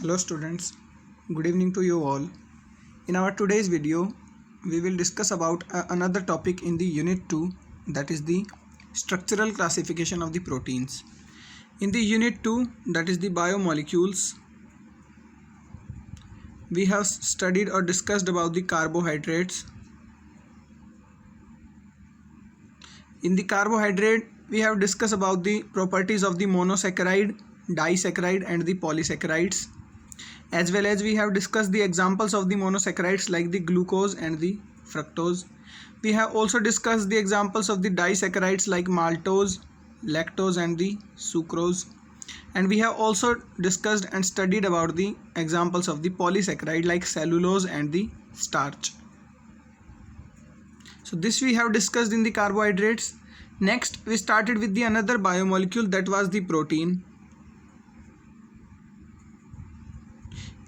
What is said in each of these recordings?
Hello students, good evening to you all. In our today's video, we will discuss about another topic in the unit 2, that is the structural classification of the proteins. In the unit 2, that is the biomolecules, we have studied or discussed about the carbohydrates. In the carbohydrate, we have discussed about the properties of the monosaccharide, disaccharide and the polysaccharides. As well as we have discussed the examples of the monosaccharides like the glucose and the fructose. We have also discussed the examples of the disaccharides like maltose, lactose and the sucrose. And we have also discussed and studied about the examples of the polysaccharide like cellulose and the starch. So this we have discussed in the carbohydrates. Next we started with the another biomolecule, that was the protein.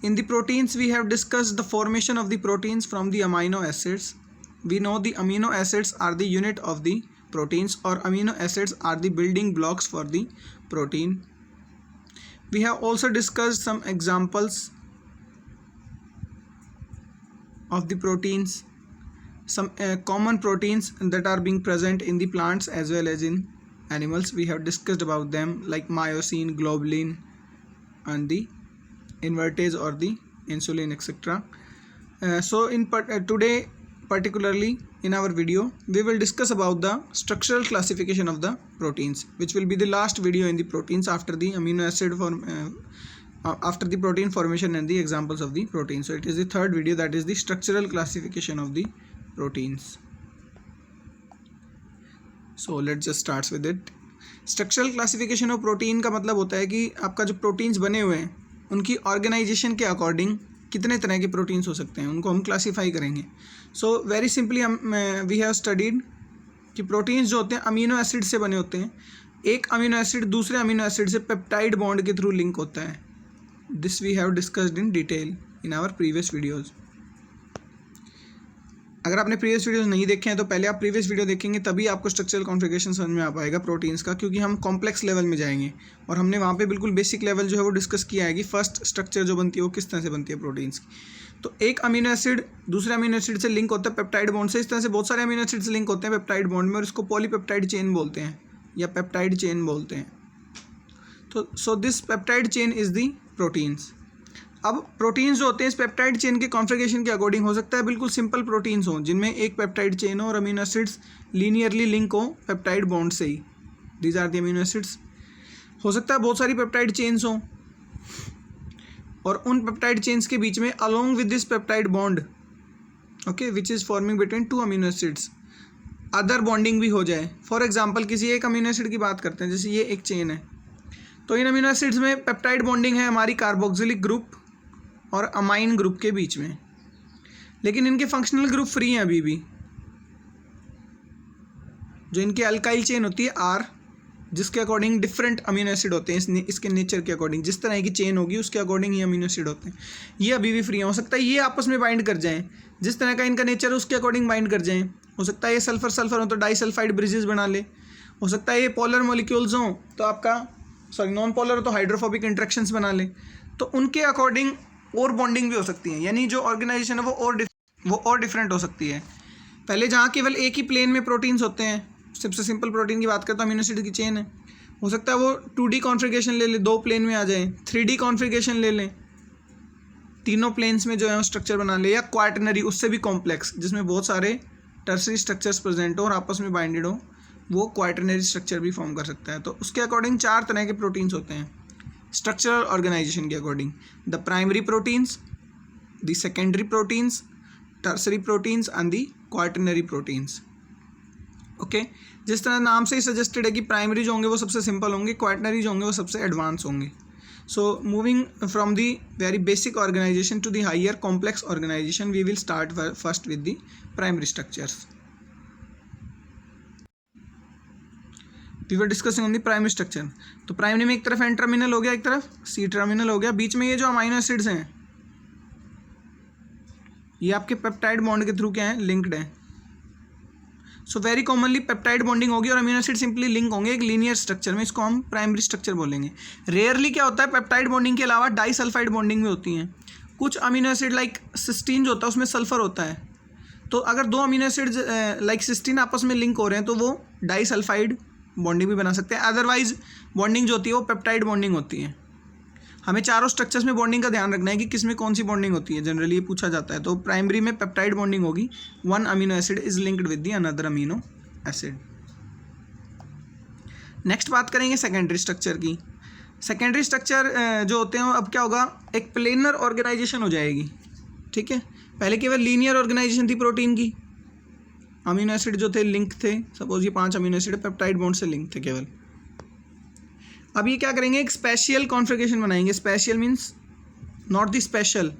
In the proteins, we have discussed the formation of the proteins from the amino acids. We know the amino acids are the unit of the proteins, or amino acids are the building blocks for the protein. We have also discussed some examples of the proteins, some common proteins that are being present in the plants as well as in animals. We have discussed about them like myosin, globulin and the invertase or the insulin, etc. Today particularly in our video we will discuss about the structural classification of the proteins, which will be the last video in the proteins after the amino acid after the protein formation and the examples of the proteins. So it is the third video, that is the structural classification of the proteins. So let's just start with it. Structural classification of protein का मतलब होता है कि आपका जो proteins बने हुए हैं उनकी ऑर्गेनाइजेशन के अकॉर्डिंग कितने तरह के प्रोटीन्स हो सकते हैं, उनको हम क्लासीफाई करेंगे. So very simply we have studied कि प्रोटीन्स जो होते हैं अमीनो एसिड से बने होते हैं. एक अमीनो एसिड दूसरे अमीनो एसिड से पेप्टाइड बॉन्ड के थ्रू लिंक होता है. This we have discussed in detail in our previous videos. अगर आपने प्रीवियस वीडियोस नहीं देखे हैं तो पहले आप प्रीवियस वीडियो देखेंगे, तभी आपको स्ट्रक्चरल कॉन्फ़िगरेशन समझ में आ पाएगा प्रोटीन्स का, क्योंकि हम कॉम्प्लेक्स लेवल में जाएंगे और हमने वहाँ पे बिल्कुल बेसिक लेवल जो है वो डिस्कस किया है कि फर्स्ट स्ट्रक्चर जो बनती है वो किस तरह से बनती है प्रोटीन्स की. तो एक अमीनो एसिड दूसरे अमीनो एसिड से लिंक होता है पेप्टाइड बॉन्ड से. इस तरह से बहुत सारे अमीनो एसिड से लिंक होते हैं पेप्टाइड बॉन्ड में, और इसको पॉलीपेप्टाइड चेन बोलते हैं या पेप्टाइड चेन बोलते हैं. तो so this peptide chain is the proteins. अब प्रोटीन्स जो होते हैं इस पेप्टाइड चेन के कॉन्फ़िगरेशन के अकॉर्डिंग हो सकता है बिल्कुल सिंपल प्रोटीन्स हों जिनमें एक पेप्टाइड चेन हो और अमीनो एसिड्स लीनियरली लिंक हो पेप्टाइड बॉन्ड से ही. These are the amino acids. हो सकता है बहुत सारी पेप्टाइड चेन्स हों और उन पेप्टाइड चेन्स के बीच में along with this peptide bond okay which is forming between two amino acids other bonding भी हो जाए. फॉर एग्जाम्पल किसी एक अमीनो एसिड की बात करते हैं, जैसे ये एक चेन है, तो इन अमीनो एसिड्स में पेप्टाइड बॉन्डिंग है हमारी कार्बोक्सिलिक ग्रुप और अमाइन ग्रुप के बीच में, लेकिन इनके फंक्शनल ग्रुप फ्री हैं अभी भी. जो इनकी अल्काइल चेन होती है आर, जिसके अकॉर्डिंग डिफरेंट अमीनो एसिड होते हैं इसके नेचर के अकॉर्डिंग, जिस तरह की चेन होगी उसके अकॉर्डिंग ही अमीनो एसिड होते हैं, ये अभी भी फ्री हैं. हो सकता है ये आपस में बाइंड कर जाएं, जिस तरह का इनका नेचर है उसके अकॉर्डिंग बाइंड कर जाएं. हो सकता है ये सल्फर सल्फर हो तो डाइसल्फाइड ब्रिजेस बना ले. हो सकता है ये पोलर मॉलिक्यूल्स हों तो आपका नॉन पोलर हो तो हाइड्रोफोबिक इंट्रैक्शंस बना ले. तो उनके अकॉर्डिंग और बॉन्डिंग भी हो सकती है, यानी जो ऑर्गेनाइजेशन है वो और डिफरेंट हो सकती है. पहले जहाँ केवल एक ही प्लेन में प्रोटीन्स होते हैं, सबसे सिंपल प्रोटीन की बात करता हूँ, अमीनो एसिड की चेन है, हो सकता है वो 2D कॉन्फ़िगरेशन ले ले, 2 प्लेन में आ जाए, 3D कॉन्फ़िगरेशन ले लें, तीनों प्लेन्स में जो है स्ट्रक्चर बना ले, या क्वाटरनरी उससे भी कॉम्प्लेक्स जिसमें बहुत सारे टर्सरी स्ट्रक्चर्स प्रेजेंट हो और आपस में बाइंडेड हो, वो क्वाटरनरी स्ट्रक्चर भी फॉर्म कर सकता है. तो उसके अकॉर्डिंग 4 तरह के प्रोटीन्स होते हैं स्ट्रक्चरल ऑर्गेनाइजेशन के according. The primary proteins, the secondary proteins, tertiary proteins and the quaternary proteins. Okay, जिस तरह नाम से ही सजेस्टेड है कि प्राइमरी जो होंगे वो सबसे सिंपल होंगे, क्वाटरनरी जो होंगे वो सबसे एडवांस होंगे. So moving from the very basic organisation to the higher complex organisation, we will start first with the primary structures. We were discussing on the primary structure. तो प्राइमरी में एक तरफ एन टर्मिनल हो गया, एक तरफ C terminal हो गया, बीच में ये जो अमाइनो एसिड्स हैं ये आपके पेप्टाइड बॉन्ड के थ्रू क्या हैं, लिंक्ड हैं. So very commonly peptide bonding होगी और अमीनो एसिड सिंपली लिंक होंगे एक लीनियर स्ट्रक्चर में, इसको हम प्राइमरी स्ट्रक्चर बोलेंगे। रेयरली क्या होता है, पेप्टाइड बॉन्डिंग के अलावा डाइसल्फाइड बॉन्डिंग भी होती हैं। कुछ अमीनो एसिड लाइक सिस्टीन जो होता है उसमें सल्फर होता है, तो अगर दो अमीनो एसिड लाइक सिस्टीन आपस में लिंक हो रहे हैं तो वो डाइसल्फाइड बॉन्डिंग भी बना सकते हैं। अदरवाइज बॉन्डिंग जो होती है वो पेप्टाइड बॉन्डिंग होती है। हमें चारों स्ट्रक्चर्स में बॉन्डिंग का ध्यान रखना है कि किस में कौन सी बॉन्डिंग होती है, जनरली ये पूछा जाता है। तो प्राइमरी में पेप्टाइड बॉन्डिंग होगी, one amino acid is linked with the another amino acid. Next बात करेंगे सेकेंडरी स्ट्रक्चर की। सेकेंडरी स्ट्रक्चर जो होते हैं अब क्या होगा, एक प्लेनर ऑर्गेनाइजेशन हो जाएगी, ठीक है। पहले केवल लीनियर ऑर्गेनाइजेशन थी प्रोटीन की, अमीनो एसिड जो थे लिंक थे, सपोज ये 5 अमीनो एसिड पेप्टाइड बॉन्ड से लिंक थे केवल। अब ये क्या करेंगे, एक स्पेशियल कॉन्फ़िगरेशन बनाएंगे। Spatial means not the special,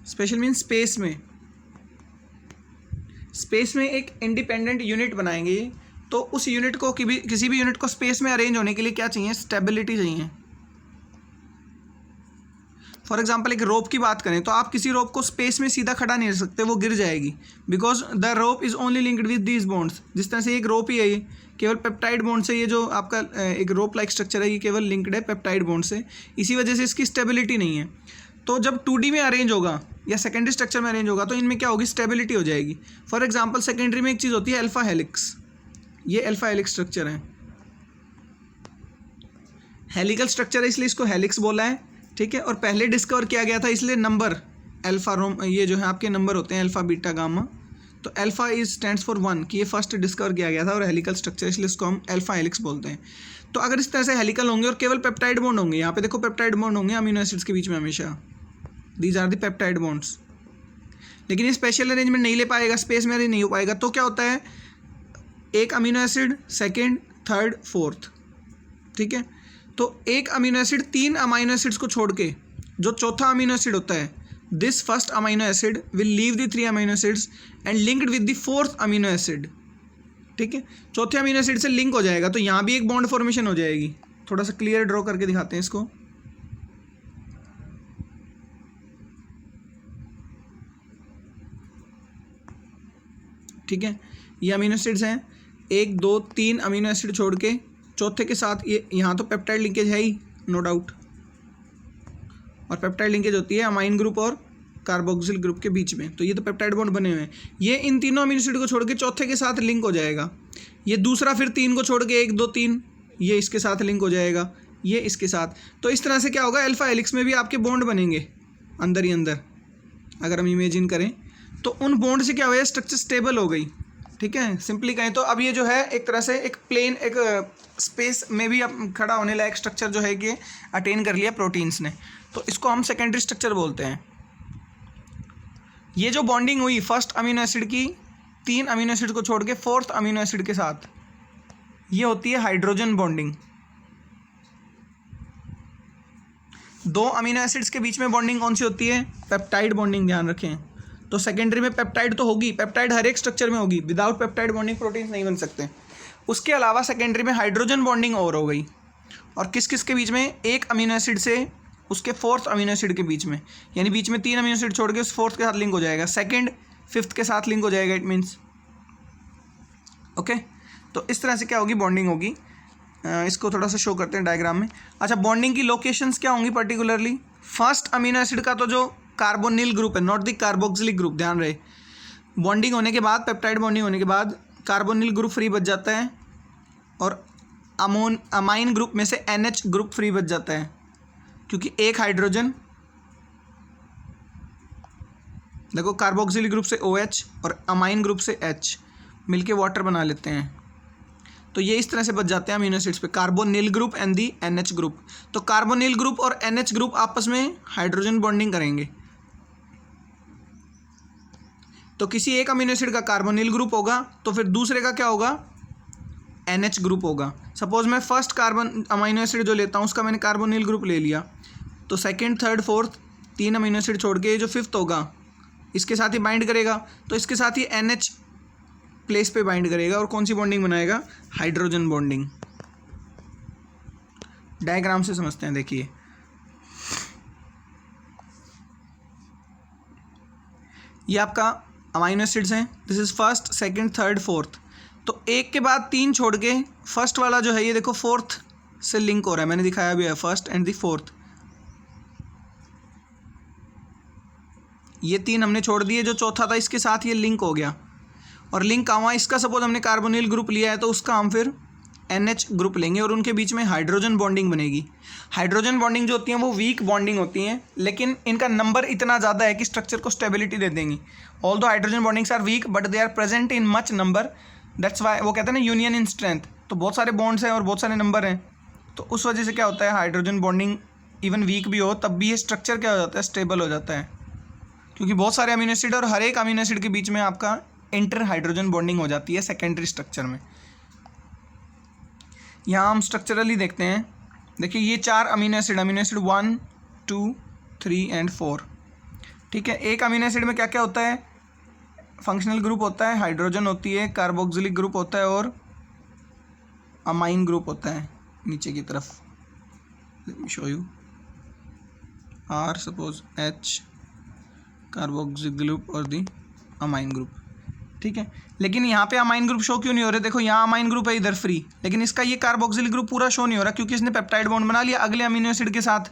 special means space में, स्पेस में एक इंडिपेंडेंट यूनिट बनाएंगे। तो उस यूनिट को किसी भी यूनिट को स्पेस में अरेंज होने के लिए क्या चाहिए, स्टेबिलिटी चाहिए। फॉर एग्जाम्पल एक रोप की बात करें तो आप किसी रोप को स्पेस में सीधा खड़ा नहीं रख सकते, वो गिर जाएगी, because the rope is only linked with these bonds. जिस तरह से एक रोप ही है, ये केवल पेप्टाइड बॉन्ड से, ये जो आपका एक रोप लाइक स्ट्रक्चर है ये केवल लिंक्ड है पेप्टाइड बॉन्ड से, इसी वजह से इसकी स्टेबिलिटी नहीं है। तो जब 2D में अरेंज होगा या सेकेंडरी स्ट्रक्चर में अरेंज होगा तो इनमें क्या होगी, स्टेबिलिटी हो जाएगी। फॉर एग्जाम्पल सेकेंडरी में एक चीज़ होती है अल्फा हेलिक्स, ये अल्फा हेलिक्स स्ट्रक्चर है, हेलिकल स्ट्रक्चर है इसलिए इसको हेलिक्स बोला है, ठीक है। और पहले डिस्कवर किया गया था इसलिए नंबर अल्फा रोम, ये जो है आपके नंबर होते हैं अल्फा बीटा गामा, तो अल्फा इज स्टैंड्स फॉर 1 कि ये फर्स्ट डिस्कवर किया गया था, और हेलिकल स्ट्रक्चर इसलिए इसको हम अल्फा हेलिक्स बोलते हैं। तो अगर इस तरह से हेलिकल होंगे और केवल पेप्टाइड बॉन्ड होंगे, यहाँ पे देखो पेप्टाइड बॉन्ड होंगे अमीनो एसिड्स के बीच में हमेशा, these are the peptide bonds. लेकिन ये स्पेशल अरेंजमेंट नहीं ले पाएगा, स्पेस में अरेंज नहीं हो पाएगा, तो क्या होता है, एक amino acid second third fourth, ठीक है। तो एक अमीनो एसिड 3 अमीनो एसिड्स को छोड़ के जो चौथा अमीनो एसिड होता है, this first amino acid will leave the 3 amino acids and linked with the 4th amino acid, ठीक है। चौथे अमीनो एसिड से लिंक हो जाएगा, तो यहाँ भी एक बॉन्ड फॉर्मेशन हो जाएगी। थोड़ा सा क्लियर ड्रॉ करके दिखाते हैं इसको, ठीक है। ये अमीनो एसिड्स हैं 1 2 3 अमीनो एसिड छोड़ के चौथे के साथ ये यहाँ तो पेप्टाइड लिंकेज है ही, नो डाउट, और पेप्टाइड लिंकेज होती है अमाइन ग्रुप और कार्बोक्सिल ग्रुप के बीच में, तो ये तो पेप्टाइड बॉन्ड बने हुए हैं। ये इन तीनों अमीनो एसिड को छोड़ के चौथे के साथ लिंक हो जाएगा। ये दूसरा फिर 3 को छोड़ के 1 2 3 ये इसके साथ लिंक हो जाएगा, ये इसके साथ। तो इस तरह से क्या होगा, अल्फा हेलिक्स में भी आपके बॉन्ड बनेंगे अंदर ही अंदर, अगर हम इमेजिन करें तो उन बॉन्ड से क्या हुआ, स्ट्रक्चर स्टेबल हो गई, ठीक है। सिंपली कहें तो अब ये जो है एक तरह से एक प्लेन, एक स्पेस में भी अब खड़ा होने लायक स्ट्रक्चर जो है कि अटेन कर लिया प्रोटीन्स ने, तो इसको हम सेकेंडरी स्ट्रक्चर बोलते हैं। ये जो बॉन्डिंग हुई फर्स्ट अमीनो एसिड की 3 अमीनो एसिड को छोड़ के 4th अमीनो एसिड के साथ, ये होती है हाइड्रोजन बॉन्डिंग। 2 अमीनो एसिड्स के बीच में बॉन्डिंग कौन सी होती है, पेप्टाइड बॉन्डिंग, ध्यान रखें। तो सेकेंडरी में पेप्टाइड तो होगी, पेप्टाइड हर एक स्ट्रक्चर में होगी, विदाउट पेप्टाइड बॉन्डिंग प्रोटीन्स नहीं बन सकते। उसके अलावा सेकेंडरी में हाइड्रोजन बॉन्डिंग और हो गई, और किस किस के बीच में, एक अमीनो एसिड से उसके 4th अमीनो एसिड के बीच में, यानी बीच में 3 अमीनो एसिड छोड़ के उस 4th के साथ लिंक हो जाएगा, सेकंड 5th के साथ लिंक हो जाएगा, इट मीन्स ओके। तो इस तरह से क्या होगी, बॉन्डिंग होगी। इसको थोड़ा सा शो करते हैं डायग्राम में। अच्छा, बॉन्डिंग की लोकेशंस क्या होंगी पर्टिकुलरली, फर्स्ट अमीनो एसिड का तो जो कार्बोनिल ग्रुप है, नॉट द कार्बोक्सिलिक ग्रुप, ध्यान रहे। बॉन्डिंग होने के बाद, पेप्टाइड बॉन्डिंग होने के बाद कार्बोनिल ग्रुप फ्री बच जाता है, और अमाइन ग्रुप में से NH ग्रुप फ्री बच जाता है, क्योंकि एक हाइड्रोजन, देखो कार्बोक्सिलिक ग्रुप से OH और अमाइन ग्रुप से H मिलके वाटर बना लेते हैं। तो ये इस तरह से बच जाते हैं अमीनो एसिड्स पे, carbonyl group and the NH group. तो कार्बोनिल ग्रुप और NH ग्रुप आपस में हाइड्रोजन बॉन्डिंग करेंगे, तो किसी एक अमीनो एसिड का कार्बोनिल ग्रुप होगा तो फिर दूसरे का क्या होगा, NH ग्रुप होगा। सपोज मैं फर्स्ट कार्बन अमीनो एसिड जो लेता हूँ उसका मैंने कार्बोनिल ग्रुप ले लिया, तो second third fourth 3 amino acid छोड़ के जो 5th होगा इसके साथ ही बाइंड करेगा, तो इसके साथ ही NH प्लेस पे बाइंड करेगा और कौन सी बॉन्डिंग बनाएगा, हाइड्रोजन बॉन्डिंग। डायग्राम से समझते हैं, देखिए ये आपका अमीनो एसिड्स हैं, this is first second third fourth. तो एक के बाद तीन छोड़ के फर्स्ट वाला जो है ये देखो फोर्थ से लिंक हो रहा है, मैंने दिखाया भी है फर्स्ट एंड द फोर्थ। ये तीन हमने छोड़ दिए, जो चौथा था इसके साथ ये लिंक हो गया। और लिंक कहाँ हुआ, इसका सपोज हमने कार्बोनिल ग्रुप लिया है तो उसका हम फिर NH ग्रुप लेंगे और उनके बीच में हाइड्रोजन बॉन्डिंग बनेगी। हाइड्रोजन बॉन्डिंग जो होती है वो वीक बॉन्डिंग होती हैं, लेकिन इनका नंबर इतना ज़्यादा है कि स्ट्रक्चर को स्टेबिलिटी दे देंगी। Although hydrogen bondings are weak but they are present in much number, that's why वो कहते हैं ना यूनियन इन स्ट्रेंथ। तो बहुत सारे बॉन्ड्स हैं और बहुत सारे नंबर हैं, तो उस वजह से क्या होता है हाइड्रोजन बॉन्डिंग इवन वीक भी हो तब भी ये स्ट्रक्चर क्या हो जाता है, स्टेबल हो जाता है, क्योंकि बहुत सारे अमीनो एसिड और हर एक अमीनो एसिड के बीच में आपका इंटर हाइड्रोजन बॉन्डिंग हो जाती है सेकेंडरी स्ट्रक्चर में। यहाँ हम स्ट्रक्चरली देखते हैं, देखिए ये चार अमीनो एसिड 1, 2, 3 एंड 4, ठीक है। एक अमीनो एसिड में क्या क्या होता है, फंक्शनल ग्रुप होता है, हाइड्रोजन होती है, कार्बोक्सिलिक ग्रुप होता है और अमाइन ग्रुप होता है नीचे की तरफ। Let me show you, R suppose H carboxylic group और दी अमाइन ग्रुप, ठीक है। लेकिन यहाँ पे अमाइन ग्रुप शो क्यों नहीं हो रहे, देखो यहाँ अमाइन ग्रुप है इधर फ्री, लेकिन इसका ये कार्बोक्सिलिक ग्रुप पूरा शो नहीं हो रहा क्योंकि इसने पेप्टाइड बॉन्ड बना लिया अगले अमीनो एसिड के साथ,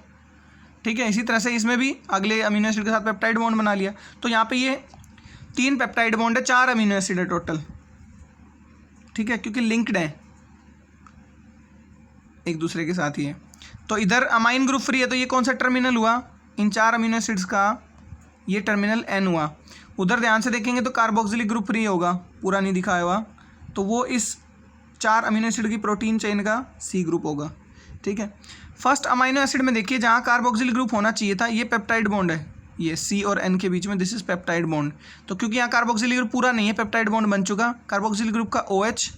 ठीक है। इसी तरह से इसमें भी अगले अमीनो एसिड के साथ पेप्टाइड बॉन्ड बना लिया, तो यहाँ पे ये 3 पेप्टाइड बॉन्ड है, 4 अमीनो एसिड है टोटल, ठीक है, क्योंकि लिंक्ड है एक दूसरे के साथ ही है। तो इधर अमाइन ग्रुप फ्री है, तो ये कौन सा टर्मिनल हुआ, इन 4 अमीनो एसिड्स का ये टर्मिनल N हुआ। उधर ध्यान से देखेंगे तो कार्बोक्सिलिक ग्रुप फ्री होगा, पूरा नहीं दिखाया हुआ, तो वो इस 4 अमीनो एसिड की प्रोटीन चेन का C ग्रुप होगा, ठीक है। फर्स्ट अमीनो एसिड में देखिए जहाँ कार्बोक्सिलिक ग्रुप होना चाहिए था, ये पेप्टाइड बॉन्ड है, ये C और N के बीच में, दिस इज पेप्टाइड बॉन्ड। तो क्योंकि यहाँ कार्बोक्सिलिक ग्रुप पूरा नहीं है, पेप्टाइड बॉन्ड बन चुका, कार्बोक्सिलिक ग्रुप का OH,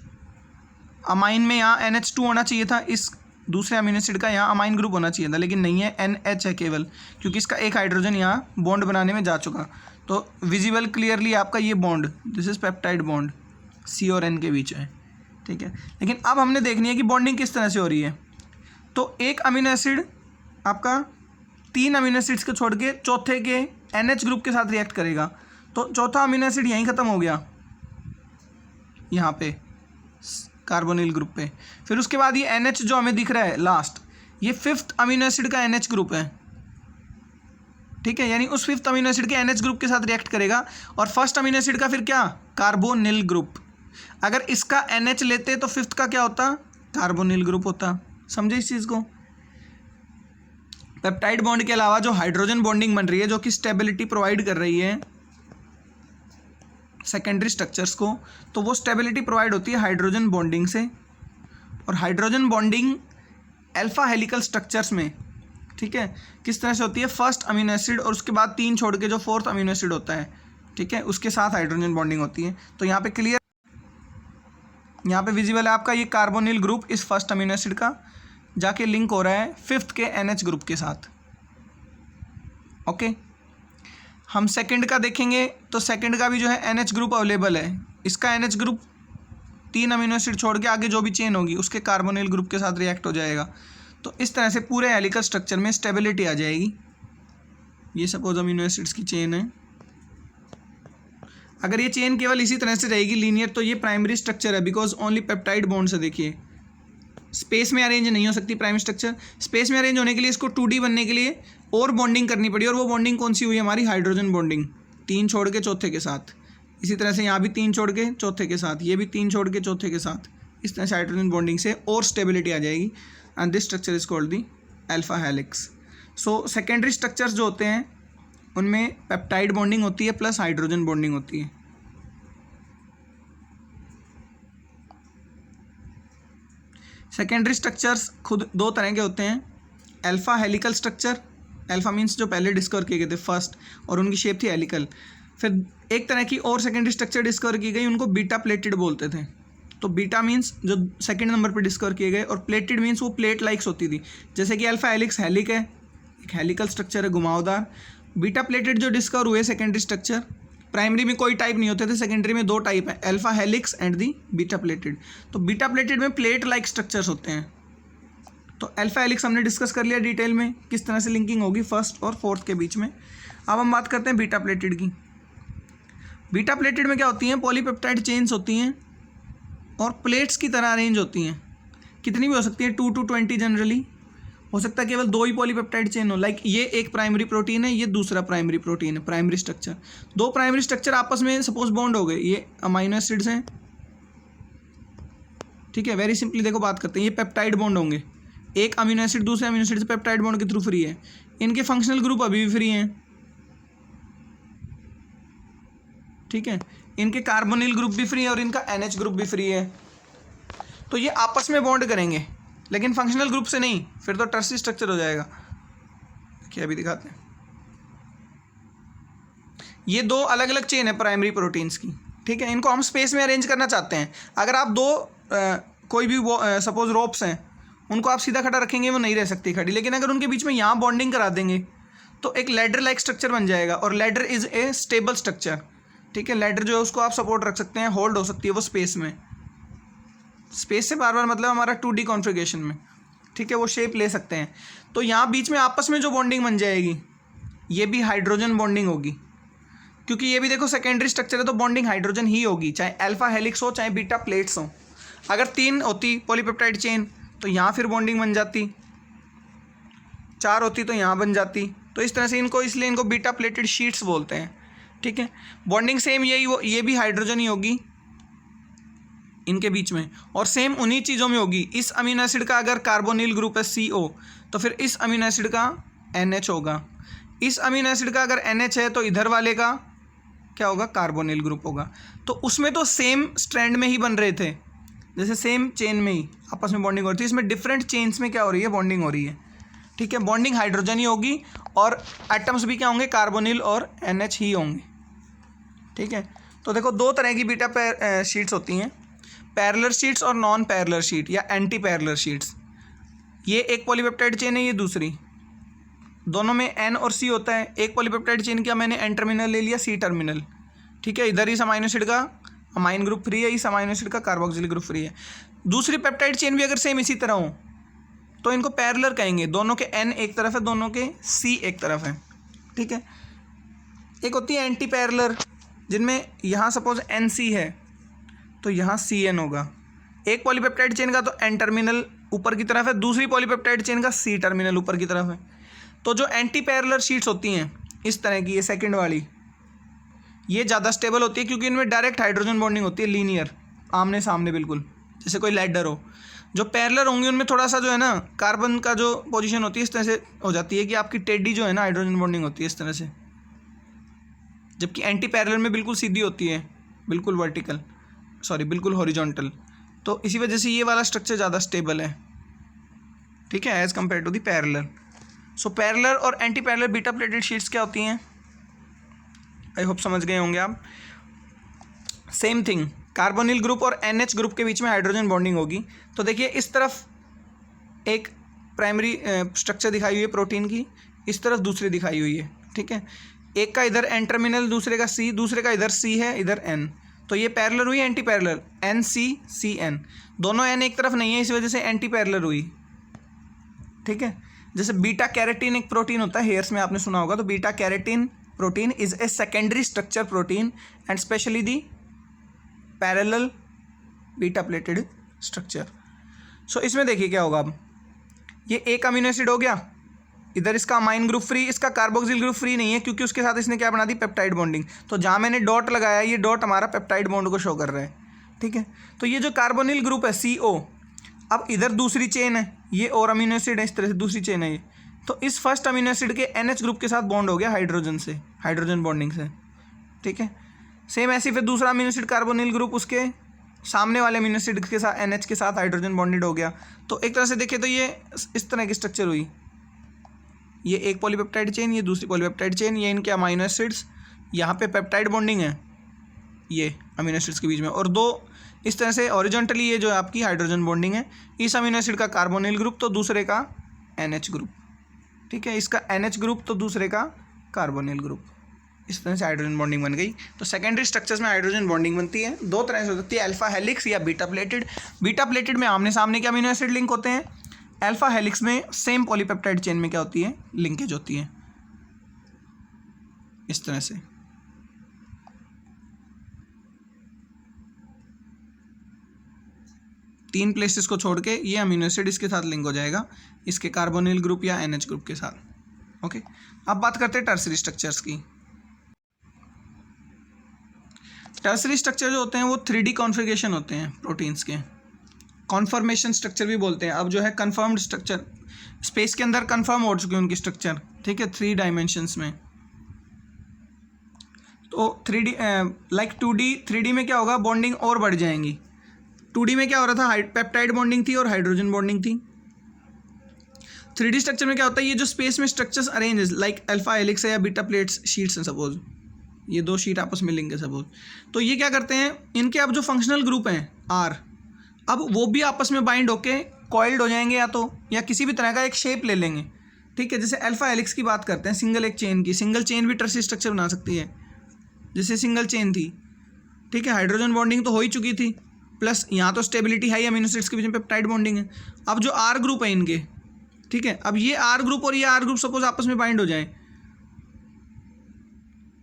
अमाइन में यहाँ NH2 होना चाहिए था, इस दूसरे अमीनो एसिड का यहाँ अमाइन ग्रुप होना चाहिए था, लेकिन नहीं है, NH है केवल, क्योंकि इसका एक हाइड्रोजन यहाँ बॉन्ड बनाने में जा चुका। तो विजिबल क्लियरली आपका ये bond, this is peptide bond C और N के बीच है, ठीक है। लेकिन अब हमने देखनी है कि बॉन्डिंग किस तरह से हो रही है। तो एक अमीनो एसिड आपका 3 अमीनो एसिड्स को छोड़ के चौथे के NH ग्रुप के साथ रिएक्ट करेगा, तो चौथा अमीनो एसिड यहीं ख़त्म हो गया, यहाँ पे कार्बोनिल ग्रुप पे। फिर उसके बाद ये NH जो हमें दिख रहा है लास्ट, ये 5th अमीनो एसिड का NH ग्रुप है, ठीक है, यानी उस 5th अमीनो एसिड के NH ग्रुप के साथ रिएक्ट करेगा। और फर्स्ट अमीनो एसिड का फिर क्या, कार्बोनिल ग्रुप। अगर इसका NH लेते तो 5th का क्या होता, कार्बोनिल ग्रुप होता। समझे इस चीज़ को। पेप्टाइड बॉन्ड के अलावा जो हाइड्रोजन बॉन्डिंग बन रही है, जो कि स्टेबिलिटी प्रोवाइड कर रही है सेकेंडरी स्ट्रक्चर्स को, तो वो स्टेबिलिटी प्रोवाइड होती है हाइड्रोजन बॉन्डिंग से। और hydrogen bonding alpha helical structures में, ठीक है, किस तरह से होती है, फर्स्ट अमीनो एसिड और उसके बाद 3 छोड़ के जो 4th अमीनो एसिड होता है, ठीक है, उसके साथ हाइड्रोजन बॉन्डिंग होती है। तो यहाँ पे क्लियर, यहाँ पे विजिबल है आपका ये कार्बोनिल ग्रुप इस फर्स्ट अमीनो एसिड का जाके लिंक हो रहा है 5th के NH ग्रुप के साथ, ओके। हम सेकंड का देखेंगे तो सेकंड का भी जो है NH ग्रुप अवेलेबल है, इसका NH ग्रुप 3 अमीनो एसिड छोड़ के आगे जो भी चेन होगी उसके कार्बोनिल ग्रुप के साथ रिएक्ट हो जाएगा। तो इस तरह से पूरे हेलिकल स्ट्रक्चर में स्टेबिलिटी आ जाएगी। ये सपोज अमीनो एसिड्स की चेन है, अगर ये चेन केवल इसी तरह से रहेगी लीनियर, तो ये प्राइमरी स्ट्रक्चर है, बिकॉज ओनली पेप्टाइड बॉन्ड से। देखिए स्पेस में अरेंज नहीं हो सकती प्राइमरी स्ट्रक्चर, स्पेस में अरेंज होने के लिए इसको 2D बनने के लिए और बॉन्डिंग करनी पड़ी, और वो बॉन्डिंग कौन सी हुई हमारी, हाइड्रोजन बॉन्डिंग, 3 छोड़ के चौथे के साथ। इसी तरह से यहाँ भी 3 छोड़ के चौथे के साथ, ये भी 3 छोड़ के चौथे के साथ, इस तरह से हाइड्रोजन बॉन्डिंग से और स्टेबिलिटी आ जाएगी। And this structure is called the alpha helix. So secondary structures जो होते हैं उनमें पेप्टाइड बॉन्डिंग होती है प्लस हाइड्रोजन बॉन्डिंग होती है। सेकेंडरी स्ट्रक्चर्स खुद 2 तरह के होते हैं, alpha helical structure, alpha means जो पहले डिस्कवर किए गए थे फर्स्ट, और उनकी शेप थी हेलिकल। फिर एक तरह की और सेकेंडरी स्ट्रक्चर डिस्कवर की गई, उनको बीटा प्लेटेड बोलते थे। तो बीटा मीन्स जो सेकंड नंबर पर डिस्कवर किए गए, और प्लेटेड मीन्स वो प्लेट लाइक्स होती थी, जैसे कि अल्फा हेलिक्स हेलिक है, एक हेलिकल स्ट्रक्चर है घुमावदार। बीटा प्लेटेड जो डिस्कवर हुए सेकेंडरी स्ट्रक्चर, प्राइमरी में कोई टाइप नहीं होते थे, सेकेंडरी में 2 टाइप है, alpha helix and the beta pleated. तो बीटा प्लेटेड में प्लेट लाइक स्ट्रक्चर्स होते हैं। तो अल्फा हेलिक्स हमने डिस्कस कर लिया डिटेल में, किस तरह से लिंकिंग होगी फर्स्ट और 4th के बीच में। अब हम बात करते हैं बीटा प्लेटेड की। बीटा प्लेटेड में क्या होती हैं, पॉलीपेप्टाइड चेन्स होती हैं, और प्लेट्स की तरह अरेंज होती हैं। कितनी भी हो सकती है, 2 to 20 जनरली हो सकता है। केवल 2 ही पॉलीपेप्टाइड चेन हो, लाइक ये एक प्राइमरी प्रोटीन है, ये दूसरा प्राइमरी प्रोटीन है, प्राइमरी स्ट्रक्चर। 2 प्राइमरी स्ट्रक्चर आपस में सपोज बॉन्ड हो गए, ये अमाइनो एसिड्स हैं, ठीक है। वेरी सिंपली देखो बात करते हैं, ये पेप्टाइड बॉन्ड होंगे, एक अमीनो एसिड दूसरे अमीनो एसिड से पेप्टाइड बॉन्ड के थ्रू फ्री है। इनके फंक्शनल ग्रुप अभी भी फ्री हैं, ठीक है। इनके कार्बोनिल ग्रुप भी फ्री है और इनका NH ग्रुप भी फ्री है। तो ये आपस में बॉन्ड करेंगे, लेकिन फंक्शनल ग्रुप से नहीं, फिर तो टर्सरी स्ट्रक्चर हो जाएगा। क्या अभी दिखाते हैं, ये 2 अलग अलग चेन है प्राइमरी प्रोटीन्स की, ठीक है। इनको हम स्पेस में अरेंज करना चाहते हैं। अगर आप 2 कोई भी सपोज रोप्स हैं, उनको आप सीधा खड़ा रखेंगे वो नहीं रह सकती खड़ी, लेकिन अगर उनके बीच में यहाँ बॉन्डिंग करा देंगे तो एक लैडर लाइक स्ट्रक्चर बन जाएगा। और ladder is a stable structure, ठीक है। लैडर जो है उसको आप सपोर्ट रख सकते हैं, होल्ड हो सकती है वो स्पेस में। स्पेस से बार बार मतलब हमारा 2D कॉन्फ़िगरेशन में, ठीक है, वो शेप ले सकते हैं। तो यहाँ बीच में आपस में जो बॉन्डिंग बन जाएगी ये भी हाइड्रोजन बॉन्डिंग होगी, क्योंकि ये भी देखो सेकेंडरी स्ट्रक्चर है तो बॉन्डिंग हाइड्रोजन ही होगी, चाहे अल्फा हेलिक्स हो चाहे बीटा प्लेट्स हो। अगर 3 होती पॉलीपेप्टाइड चेन तो यहाँ फिर बॉन्डिंग बन जाती, 4 होती तो यहाँ बन जाती। तो इस तरह से इनको, इसलिए इनको बीटा प्लेटेड शीट्स बोलते हैं, ठीक है। बॉन्डिंग सेम यही वो, ये भी हाइड्रोजन ही होगी इनके बीच में, और सेम उन्हीं चीज़ों में होगी। इस अमीनो एसिड का अगर कार्बोनिल ग्रुप है CO, तो फिर इस अमीनो एसिड का NH होगा। इस अमीनो एसिड का अगर NH है तो इधर वाले का क्या होगा, कार्बोनिल ग्रुप होगा। तो उसमें तो सेम स्ट्रैंड में ही बन रहे थे, जैसे सेम चेन में ही आपस में बॉन्डिंग हो रही थी। इसमें डिफरेंट चेन्स में क्या हो रही है, बॉन्डिंग हो रही है, ठीक है। बॉन्डिंग हाइड्रोजन ही होगी और एटम्स भी क्या होंगे, कार्बोनिल और NH ही होंगे, ठीक है। तो देखो 2 तरह की बीटा शीट्स होती हैं, पैरेलल शीट्स और नॉन पैरेलल शीट या एंटी पैरेलल शीट्स। ये एक पॉलीपेप्टाइड चेन है, ये दूसरी, दोनों में N और C होता है। एक पॉलीपेप्टाइड चेन का मैंने N टर्मिनल ले लिया, C टर्मिनल, ठीक है। इधर इस अमाइनो एसिड का अमाइन ग्रुप फ्री है, इस अमाइनो एसिड का कार्बोक्सिल ग्रुप फ्री है। दूसरी पेप्टाइड चेन भी अगर सेम इसी तरह हो तो इनको पैरेलल कहेंगे, दोनों के N एक तरफ है, दोनों के C एक तरफ है, ठीक है। एक होती है एंटी पैरेलल, जिनमें यहाँ सपोज NC है तो यहाँ CN होगा। एक पॉलीपेप्टाइड चेन का तो N टर्मिनल ऊपर की तरफ है, दूसरी पॉलीपेप्टाइड चेन का C टर्मिनल ऊपर की तरफ है। तो जो एंटी पैरेलल शीट्स होती हैं इस तरह की, ये सेकंड वाली, ये ज़्यादा स्टेबल होती है क्योंकि इनमें डायरेक्ट हाइड्रोजन बॉन्डिंग होती है, लीनियर, आमने सामने बिल्कुल, जैसे कोई लैडर हो। जो पैरेलल होंगी उनमें थोड़ा सा जो है ना, कार्बन का जो पोजीशन होती है इस तरह से हो जाती है कि आपकी टेडी जो है ना, हाइड्रोजन बॉन्डिंग होती है इस तरह से, जबकि एंटी पैरेलल में बिल्कुल सीधी होती है, बिल्कुल वर्टिकल, सॉरी बिल्कुल हॉरिजॉन्टल। तो इसी वजह से ये वाला स्ट्रक्चर ज़्यादा स्टेबल है, ठीक है, as compare to the parallel. So parallel और anti parallel beta pleated sheets क्या होती हैं, आई होप समझ गए होंगे आप। सेम थिंग, कार्बोनिल ग्रुप और NH ग्रुप के बीच में हाइड्रोजन बॉन्डिंग होगी। तो देखिए इस तरफ एक प्राइमरी स्ट्रक्चर दिखाई हुई है प्रोटीन की, इस तरफ दूसरी दिखाई हुई है, ठीक है। एक का इधर N टर्मिनल, दूसरे का C, दूसरे का इधर C है, इधर N। तो ये पैरेलल हुई एंटी पैरेलल, NC दोनों N एक तरफ नहीं है, इस वजह से एंटी पैरेलल हुई, ठीक है। जैसे बीटा कैरेटीन एक प्रोटीन होता है, हेयर्स में आपने सुना होगा, तो beta keratin protein is a secondary structure protein and specially the parallel beta pleated structure. So इसमें देखिए क्या होगा, अब ये एक अमीनो एसिड हो गया, इधर इसका अमाइन ग्रुप फ्री, इसका कार्बोक्सिल ग्रुप फ्री नहीं है क्योंकि उसके साथ इसने क्या बना दी, पेप्टाइड बॉन्डिंग। तो जहाँ मैंने डॉट लगाया, ये डॉट हमारा पेप्टाइड बॉन्ड को शो कर रहा है, ठीक है। तो ये जो कार्बोनिल ग्रुप है CO, अब इधर दूसरी चेन है, ये और अमीनो एसिड है, इस तरह से दूसरी चेन है ये। तो इस फर्स्ट अमीनो एसिड के NH ग्रुप के साथ बॉन्ड हो गया हाइड्रोजन से, हाइड्रोजन बॉन्डिंग से, ठीक है। सेम ऐसे फिर दूसरा अमीनो एसिड कार्बोनिल ग्रुप उसके सामने वाले अमीनो एसिड के साथ NH के साथ हाइड्रोजन बॉन्डेड हो गया। तो एक तरह से देखें तो ये इस तरह की स्ट्रक्चर हुई, ये एक पॉलीपेप्टाइड चेन, ये दूसरी पॉलीपेप्टाइड चेन, ये इनके अमीनो एसिड्स, यहाँ पे पेप्टाइड बॉन्डिंग है ये अमीनो एसिड्स के बीच में, और 2 इस तरह से हॉरिजॉन्टली ये जो आपकी हाइड्रोजन बॉन्डिंग है, इस अमीनो एसिड का कार्बोनिल ग्रुप तो दूसरे का NH ग्रुप, ठीक है, इसका NH ग्रुप तो दूसरे का कार्बोनिल ग्रुप, इस तरह से हाइड्रोजन बॉन्डिंग बन गई। तो सेकेंडरी स्ट्रक्चर्स में हाइड्रोजन बॉन्डिंग बनती है 2 तरह से हो सकती है, अल्फा हेलिक्स या बीटा प्लेटेड। बीटा प्लेटेड में आमने सामने के अमीनो एसिड लिंक होते हैं, अल्फा हेलिक्स में सेम पॉलीपेप्टाइड चेन में क्या होती है, लिंकेज होती है इस तरह से। 3 प्लेसेस को छोड़ के ये अमीनो एसिड इसके साथ लिंक हो जाएगा, इसके कार्बोनिल ग्रुप या NH ग्रुप के साथ। ओके, अब बात करते हैं टर्सरी स्ट्रक्चर्स की। टर्सरी स्ट्रक्चर जो होते हैं वो 3D कॉन्फ़िगरेशन होते हैं प्रोटीन्स के, कॉन्फर्मेशन स्ट्रक्चर भी बोलते हैं। अब जो है कन्फर्म्ड स्ट्रक्चर, स्पेस के अंदर कन्फर्म हो चुके हैं उनकी स्ट्रक्चर, ठीक है, 3 डायमेंशंस में। तो 3D लाइक 2D 3D में क्या होगा, बॉन्डिंग और बढ़ जाएंगी। 2D में क्या हो रहा था, पेप्टाइड बॉन्डिंग थी और हाइड्रोजन बॉन्डिंग थी। 3D स्ट्रक्चर में क्या होता है, ये जो स्पेस में structures arrange like alpha helix है या बीटा प्लेट्स शीट्स हैं, सपोज ये 2 शीट आपस में लिंक है सपोज, तो ये क्या करते हैं, इनके अब जो फंक्शनल ग्रुप हैं R, अब वो भी आपस में बाइंड होके कॉइल्ड हो जाएंगे या किसी भी तरह का एक शेप ले लेंगे, ठीक है। जैसे अल्फा हेलिक्स की बात करते हैं, सिंगल एक चेन की, सिंगल चेन भी टर्सरी स्ट्रक्चर बना सकती है, जैसे सिंगल चेन थी, ठीक है, हाइड्रोजन बॉन्डिंग तो हो ही चुकी थी, प्लस यहाँ तो स्टेबिलिटी है, अमीनो एसिड्स के बीच में पेप्टाइड बॉन्डिंग है। अब जो R ग्रुप है इनके, ठीक है, अब ये R ग्रुप और ये R ग्रुप सपोज आपस में बाइंड हो जाए,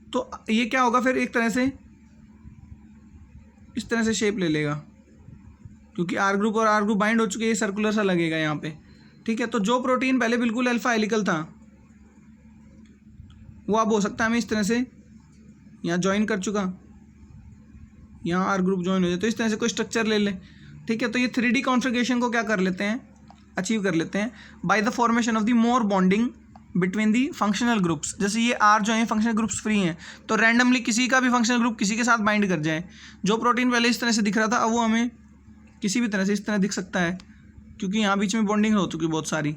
तो ये क्या होगा फिर, एक तरह से इस तरह से शेप ले लेगा, क्योंकि R ग्रुप और R ग्रुप बाइंड हो चुके हैं, ये सर्कुलर सा लगेगा यहाँ पे, ठीक है। तो जो प्रोटीन पहले बिल्कुल अल्फा हेलिकल था वो अब हो सकता है हमें इस तरह से यहाँ ज्वाइन कर चुका, यहाँ R ग्रुप ज्वाइन हो जाए, तो इस तरह से कोई स्ट्रक्चर ले ले, ठीक है। तो ये 3D कॉन्फ़िगरेशन को क्या कर लेते हैं, अचीव कर लेते हैं by the formation of the more bonding between the functional groups. जैसे ये R जो है फंक्शनल ग्रुप्स फ्री हैं, तो रैंडमली किसी का भी फंक्शनल ग्रुप किसी के साथ बाइंड कर जाए। जो प्रोटीन पहले इस तरह से दिख रहा था अब वो हमें किसी भी तरह से इस तरह दिख सकता है, क्योंकि यहाँ बीच में बॉन्डिंग हो चुकी बहुत सारी,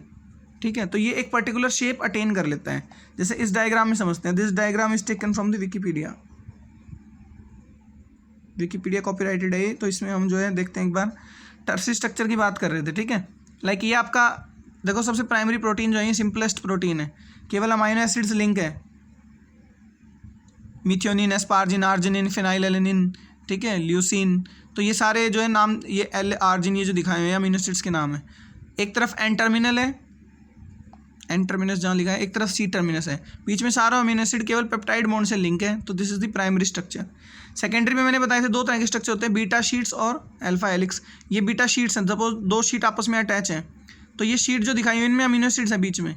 ठीक है। तो ये एक पर्टिकुलर शेप अटेन कर लेता है, जैसे इस डायग्राम में समझते हैं। This diagram is taken from the Wikipedia, Wikipedia copyrighted है, तो इसमें हम जो है देखते हैं एक बार। टर्सरी स्ट्रक्चर की बात कर रहे थे, ठीक है। लाइक ये आपका देखो, सबसे प्राइमरी प्रोटीन जो है ये सिंपलेस्ट प्रोटीन है, केवल अमाइनो एसिड्स लिंक है, मिथियोनिन, एस्पार्जिन, आर्जिनिन, फिनाइलएलेनिन, ठीक है, ल्यूसीन। तो ये सारे जो है नाम, ये एल आर्जिन ये जो दिखाए हुए हैं अमीनो एसिड्स के नाम है। एक तरफ एन टर्मिनल है, एन टर्मिनस जहाँ लिखा है, एक तरफ सी टर्मिनस है, बीच में सारा अमीनो एसिड केवल पेप्टाइड बॉन्ड से लिंक है। तो this is the primary structure. Secondary में मैंने बताया थे 2 तरह के स्ट्रक्चर होते हैं, बीटा शीट्स और अल्फा हेलिक्स। ये बीटा शीट्स हैं, सपोज 2 शीट आपस में अटैच हैं, तो ये शीट जो दिखाई हुई इनमें अमीनो एसिड्स हैं बीच में,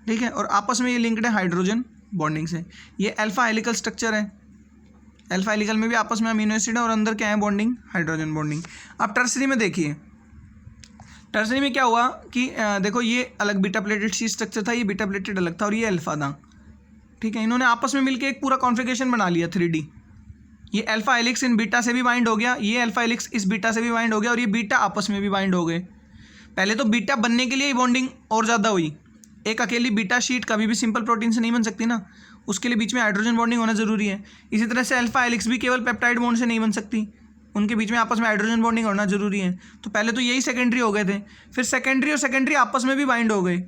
ठीक है, और आपस में ये लिंक्ड है हाइड्रोजन बॉन्डिंग से। ये अल्फा हेलिकल स्ट्रक्चर है, अल्फा हेलिकल में भी आपस में अमीनो एसिड है और अंदर क्या है, बॉन्डिंग, हाइड्रोजन बॉन्डिंग। अब टर्सरी में देखिए, टर्सरी में क्या हुआ कि देखो ये अलग बीटा प्लेटेड शी स्ट्रक्चर था, ये बीटा प्लेटेड अलग था और ये अल्फा था, ठीक है। इन्होंने आपस में मिलकर एक पूरा कॉन्फ़िगरेशन बना लिया 3D। ये अल्फा हेलिक्स इन बीटा से भी बाइंड हो गया, ये अल्फा हेलिक्स इस बीटा से भी बाइंड हो गया और ये बीटा आपस में भी बाइंड हो गए। पहले तो बीटा बनने के लिए ही बॉन्डिंग और ज़्यादा हुई। एक अकेली बीटा शीट कभी भी सिंपल प्रोटीन से नहीं बन सकती ना, उसके लिए बीच में हाइड्रोजन बॉन्डिंग होना ज़रूरी है। इसी तरह से अल्फा हेलिक्स भी केवल पेप्टाइड बॉन्ड से नहीं बन सकती, उनके बीच में आपस में हाइड्रोजन बॉन्डिंग होना जरूरी है। तो पहले तो यही सेकेंडरी हो गए थे, फिर सेकेंडरी और सेकेंडरी आपस में भी बाइंड हो गए,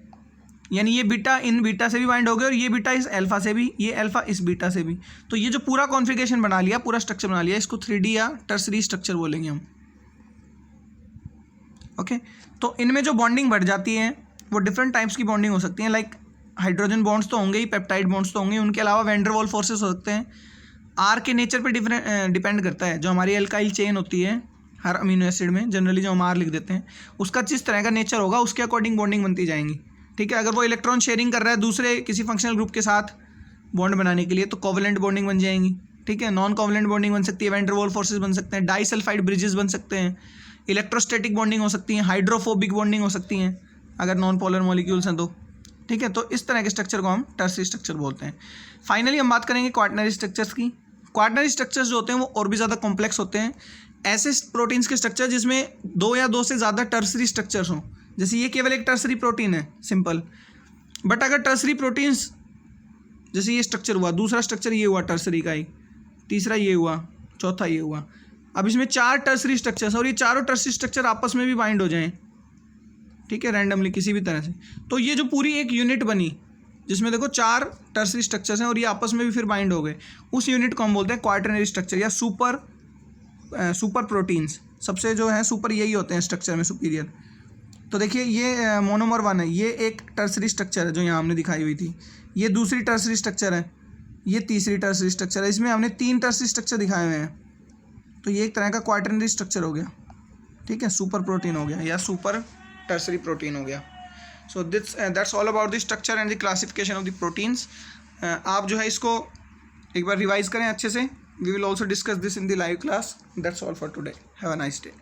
यानी ये बीटा इन बीटा से भी बाइंड हो गए और ये बीटा इस अल्फा से भी, ये अल्फा इस बीटा से भी। तो ये जो पूरा कॉन्फ़िगरेशन बना लिया, पूरा स्ट्रक्चर बना लिया, इसको 3D या टर्सरी स्ट्रक्चर बोलेंगे हम, ओके। तो इनमें जो बॉन्डिंग बढ़ जाती है वो डिफरेंट टाइप्स की बॉन्डिंग हो सकती है, लाइक हाइड्रोजन बॉन्ड्स तो होंगे ही, पेप्टाइड बॉन्ड्स तो होंगे, उनके अलावा वैन डर वाल्स फोर्सेस हो सकते हैं। आर के नेचर पे डिपेंड करता है। जो हमारी एल्काइल चेन होती है हर अमीनो एसिड में, जनरली जो हम आर लिख देते हैं, उसका जिस तरह का नेचर होगा उसके अकॉर्डिंग बॉन्डिंग बनती जाएंगी, ठीक है। अगर वो इलेक्ट्रॉन शेयरिंग कर रहा है दूसरे किसी फंक्शनल ग्रुप के साथ बॉन्ड बनाने के लिए, तो कोवलेंट बॉन्डिंग बन जाएंगी, ठीक है। नॉन कोवलेंट बॉन्डिंग बन सकती है, वैन डर वाल्स फोर्सेस बन सकते हैं, डाइसल्फाइड ब्रिजेस बन सकते हैं, इलेक्ट्रोस्टैटिक बॉन्डिंग हो सकती है, हाइड्रोफोबिक बॉन्डिंग हो सकती हैं अगर नॉन पोलर मॉलिक्यूल्स हैं तो, ठीक है। तो इस तरह के स्ट्रक्चर को हम टर्सरी स्ट्रक्चर बोलते हैं। फाइनली हम बात करेंगे क्वाaternary स्ट्रक्चर्स की। क्वाaternary स्ट्रक्चर्स जो होते हैं वो और भी ज़्यादा कॉम्प्लेक्स होते हैं, ऐसे प्रोटीन्स के स्ट्रक्चर जिसमें 2 या 2 से ज़्यादा टर्सरी स्ट्रक्चर्स हों। जैसे ये केवल एक टर्सरी प्रोटीन है सिंपल, बट अगर टर्सरी प्रोटीन्स, जैसे ये स्ट्रक्चर हुआ, दूसरा स्ट्रक्चर ये हुआ टर्सरी का ही, तीसरा ये हुआ, चौथा ये हुआ, अब इसमें 4 टर्सरी स्ट्रक्चर्स और ये चारों टर्सरी स्ट्रक्चर आपस में भी बाइंड हो जाएं, ठीक है, रैंडमली किसी भी तरह से, तो ये जो पूरी एक यूनिट बनी जिसमें देखो 4 टर्सरी स्ट्रक्चर्स हैं और ये आपस में भी फिर बाइंड हो गए, उस यूनिट को हम बोलते हैं क्वाaternary स्ट्रक्चर या सुपर प्रोटीन्स। सबसे जो है सुपर यही होते हैं स्ट्रक्चर में, सुपीरियर। तो देखिए ये मोनोमर 1 है, ये एक टर्सरी स्ट्रक्चर है जो यहाँ हमने दिखाई हुई थी, ये दूसरी टर्सरी स्ट्रक्चर है, ये तीसरी टर्सरी स्ट्रक्चर है, इसमें हमने 3 टर्सरी स्ट्रक्चर दिखाए हुए हैं, तो ये एक तरह का क्वाaternary स्ट्रक्चर हो गया, ठीक है, सुपर प्रोटीन हो गया या सुपर टर्सरी प्रोटीन हो गया। So that's all about the structure and the classification of the proteins. आप जो है इसको एक बार रिवाइज करें अच्छे से। We will also discuss this in the live class. That's all for today. Have a nice day.